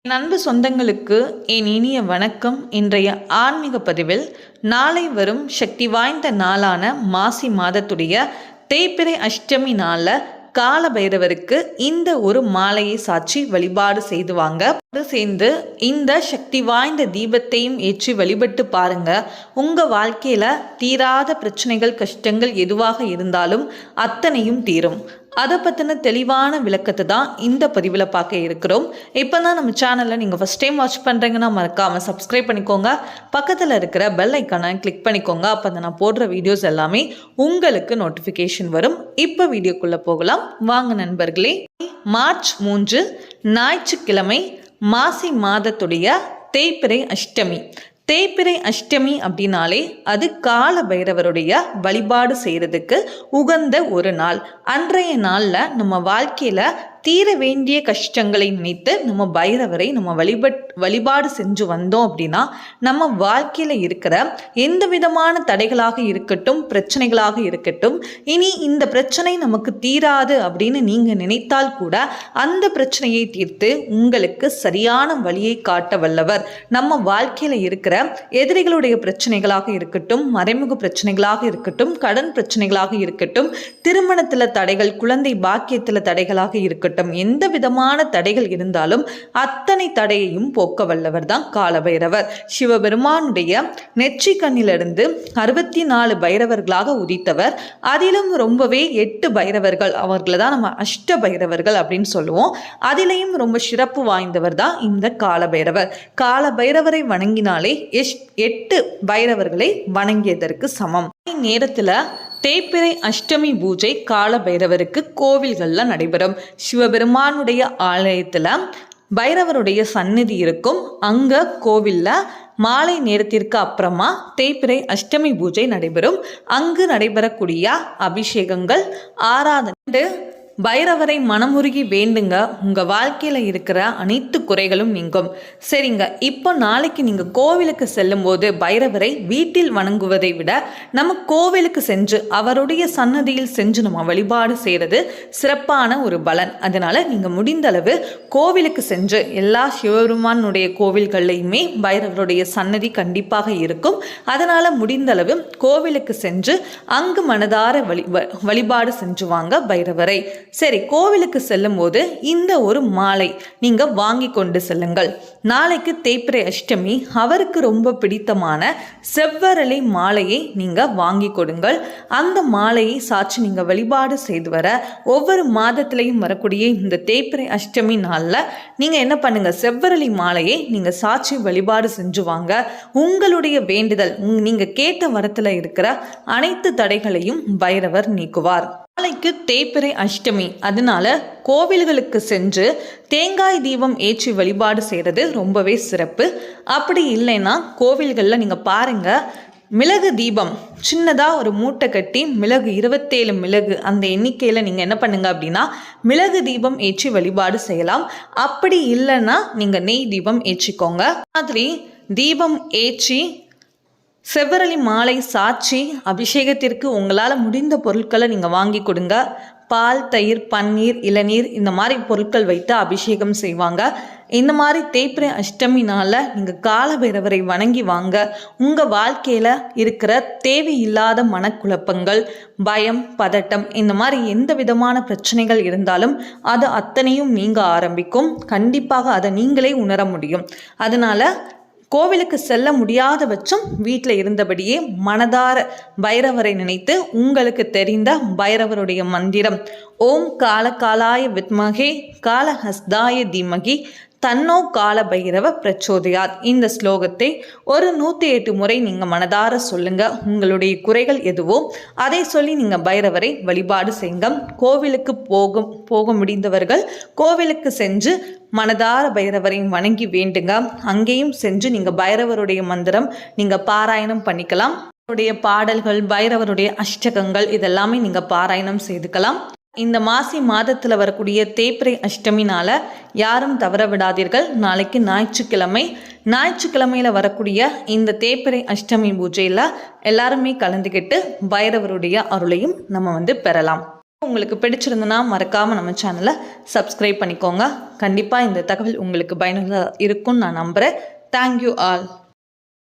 என் அன்பு சொந்தங்களுக்கு என் இனிய வணக்கம். இன்றைய ஆன்மீக பதிவில் நாளை வரும் சக்தி வாய்ந்த நாளான மாசி மாதத்துடைய தேய்பிறை அஷ்டமி நாளில் கால பைரவருக்கு இந்த ஒரு மாலையை சாட்சி வழிபாடு செய்துவாங்க. சேர்ந்து இந்த சக்தி வாய்ந்த தீபத்தையும் ஏற்றி வழிபட்டு பாருங்க. உங்க வாழ்க்கையில தீராத பிரச்சனைகள் கஷ்டங்கள் எதுவாக இருந்தாலும் அத்தனையும் தீரும். அதை பற்றின தெளிவான விளக்கத்தை தான் இந்த பதிவில் பார்க்க இருக்கிறோம். இப்போ தான் நம்ம சேனலில் நீங்கள் ஃபஸ்ட் டைம் வாட்ச் பண்ணுறீங்கன்னா மறக்காமல் சப்ஸ்கிரைப் பண்ணிக்கோங்க. பக்கத்தில் இருக்கிற பெல் ஐக்கானை கிளிக் பண்ணிக்கோங்க. அப்போ தான் நான் போடுற வீடியோஸ் எல்லாமே உங்களுக்கு நோட்டிஃபிகேஷன் வரும். இப்போ வீடியோக்குள்ளே போகலாம் வாங்க நண்பர்களே. மார்ச் 3 ஞாயிற்றுக்கிழமை மாசி மாதத்துடைய தேய்பிறை அஷ்டமி. தேய்பிறை அஷ்டமி அப்படின்னாலே அது கால பைரவருடைய வழிபாடு செய்கிறதுக்கு உகந்த ஒரு நாள். அன்றைய நாளில் நம்ம வாழ்க்கையில் தீர வேண்டிய கஷ்டங்களை நினைத்து நம்ம பைரவரை நம்ம வழிபாடு செஞ்சு வந்தோம் அப்படின்னா நம்ம வாழ்க்கையில் இருக்கிற எந்த விதமான தடைகளாக இருக்கட்டும் பிரச்சனைகளாக இருக்கட்டும், இனி இந்த பிரச்சனை நமக்கு தீராது அப்படின்னு நீங்கள் நினைத்தால் கூட அந்த பிரச்சனையை தீர்த்து உங்களுக்கு சரியான வழியை காட்ட வல்லவர். நம்ம வாழ்க்கையில் இருக்கிற எதிரிகளுடைய பிரச்சனைகளாக இருக்கட்டும், மறைமுக பிரச்சனைகளாக இருக்கட்டும், கடன் பிரச்சனைகளாக இருக்கட்டும், திருமணத்தில் தடைகள், குழந்தை பாக்கியத்தில் தடைகளாக இருக்கட்டும், எந்த விதமான தடைகள் இருந்தாலும் அத்தனை தடையையும் போக்க வல்லவர் தான் காலபைரவர். சிவபெருமானுடைய நெற்றி கண்ணிலிருந்து 64 பைரவர்களாக உதித்தவர். அதிலும் ரொம்பவே 8 பைரவர்கள், அவர்களை தான் நம்ம அஷ்ட பைரவர்கள் அப்படின்னு சொல்லுவோம். அதிலையும் ரொம்ப சிறப்பு வாய்ந்தவர் தான் இந்த காலபைரவர். காலபைரவரை வணங்கினாலே 8 பைரவர்களை வணங்கியதற்கு சமம். நேரத்தில் தேய்பிறை அஷ்டமி பூஜை கால பைரவருக்கு கோவில்களில் நடைபெறும். சிவபெருமானுடைய ஆலயத்தில் பைரவருடைய சந்நிதி இருக்கும். அங்கே கோவிலில் மாலை நேரத்திற்கு அப்புறமா தேய்பிறை அஷ்டமி பூஜை நடைபெறும். அங்கு நடைபெறக்கூடிய அபிஷேகங்கள், ஆராதனை, பைரவரை மனமுருகி வேண்டுங்க. உங்கள் வாழ்க்கையில் இருக்கிற அனைத்து குறைகளும் நீங்கும். சரிங்க, இப்போ நாளைக்கு நீங்கள் கோவிலுக்கு செல்லும்போது பைரவரை வீட்டில் வணங்குவதை விட நம்ம கோவிலுக்கு சென்று அவருடைய சன்னதியில் செஞ்சு நம்ம வழிபாடு செய்கிறது சிறப்பான ஒரு பலன். அதனால் நீங்கள் முடிந்த அளவு கோவிலுக்கு சென்று, எல்லா சிவபெருமானுடைய கோவில்கள்லையுமே பைரவருடைய சன்னதி கண்டிப்பாக இருக்கும். அதனால் முடிந்தளவு கோவிலுக்கு சென்று அங்கு மனதார வழிபாடு செஞ்சுவாங்க பைரவரை. சரி, கோவிலுக்கு செல்லும் போது இந்த ஒரு மாலை நீங்க வாங்கி கொண்டு செல்லுங்கள். நாளைக்கு தேய்பிறை அஷ்டமி, அவருக்கு ரொம்ப பிடித்தமான செவ்வரளி மாலையை நீங்க வாங்கி கொடுங்கள். அந்த மாலையை சாட்சி நீங்க வழிபாடு செய்து வர ஒவ்வொரு மாதத்திலையும் வரக்கூடிய இந்த தேய்பிறை அஷ்டமி நாளில் நீங்க என்ன பண்ணுங்க, செவ்வரளி மாலையை நீங்க சாட்சி வழிபாடு செஞ்சுவாங்க. உங்களுடைய வேண்டுதல், நீங்க கேட்ட வரத்துல இருக்கிற அனைத்து தடைகளையும் பைரவர் நீக்குவார். நாளைக்கு தேய்பிறை அஷ்டமி, அதனால கோவில்களுக்கு சென்று தேங்காய் தீபம் ஏற்றி வழிபாடு செய்கிறது ரொம்பவே சிறப்பு. அப்படி இல்லைன்னா கோவில்களில் நீங்கள் பாருங்கள், மிளகு தீபம் சின்னதாக ஒரு மூட்டை கட்டி மிளகு 27 மிளகு அந்த எண்ணிக்கையில் நீங்கள் என்ன பண்ணுங்க அப்படின்னா மிளகு தீபம் ஏற்றி வழிபாடு செய்யலாம். அப்படி இல்லைன்னா நீங்கள் நெய் தீபம் ஏற்றிக்கோங்க. மாதிரி தீபம் ஏற்றி செவ்வரளி மாலை சாட்சி அபிஷேகத்திற்கு உங்களால் முடிந்த பொருட்களை நீங்கள் வாங்கி கொடுங்க. பால், தயிர், பன்னீர், இளநீர் இந்த மாதிரி பொருட்கள் வைத்து அபிஷேகம் செய்வாங்க. இந்த மாதிரி தேய்பிறை அஷ்டமி நாளில் நீங்கள் காலபைரவரை வணங்கி வாங்க. உங்கள் வாழ்க்கையில் இருக்கிற தேவையில்லாத மனக்குழப்பங்கள், பயம், பதட்டம், இந்த மாதிரி எந்த விதமான பிரச்சனைகள் இருந்தாலும் அது அத்தனையும் நீங்க ஆரம்பிக்கும். கண்டிப்பாக அதை நீங்களே உணர முடியும். அதனால் கோவிலுக்கு செல்ல முடியாத பட்சம் வீட்டில் இருந்தபடியே மனதார பைரவரை நினைத்து உங்களுக்கு தெரிந்த பைரவருடைய மந்திரம் ஓம் காலகாலாய வித்மகே காலஹஸ்தாய தீமகி தன்னோ கால பைரவ பிரச்சோதயாத், இந்த ஸ்லோகத்தை ஒரு 108 முறை நீங்கள் மனதார சொல்லுங்க. உங்களுடைய குறைகள் எதுவோ அதை சொல்லி நீங்கள் பைரவரை வழிபாடு செய்யுங்க. கோவிலுக்கு போக முடிந்தவர்கள் கோவிலுக்கு சென்று மனதார பைரவரை வணங்கி வேண்டுங்க. அங்கேயும் சென்று நீங்கள் பைரவருடைய மந்திரம் நீங்கள் பாராயணம் பண்ணிக்கலாம். அவருடைய பாடல்கள், பைரவருடைய அஷ்டகங்கள் இதெல்லாமே நீங்கள் பாராயணம் செய்துக்கலாம். இந்த மாசி மாதத்தில் வரக்கூடிய தேய்பிறை அஷ்டமினால யாரும் தவற விடாதீர்கள். நாளைக்கு ஞாயிற்றுக்கிழமையில் வரக்கூடிய இந்த தேய்பிறை அஷ்டமி பூஜையில் எல்லாருமே கலந்துக்கிட்டு பைரவருடைய அருளையும் நம்ம பெறலாம். உங்களுக்கு பிடிச்சிருந்தனா மறக்காமல் நம்ம சேனலை சப்ஸ்கிரைப் பண்ணிக்கோங்க. கண்டிப்பாக இந்த தகவல் உங்களுக்கு பயனுள்ளதாக இருக்கும்னு நான் நம்புகிறேன். Thank you all.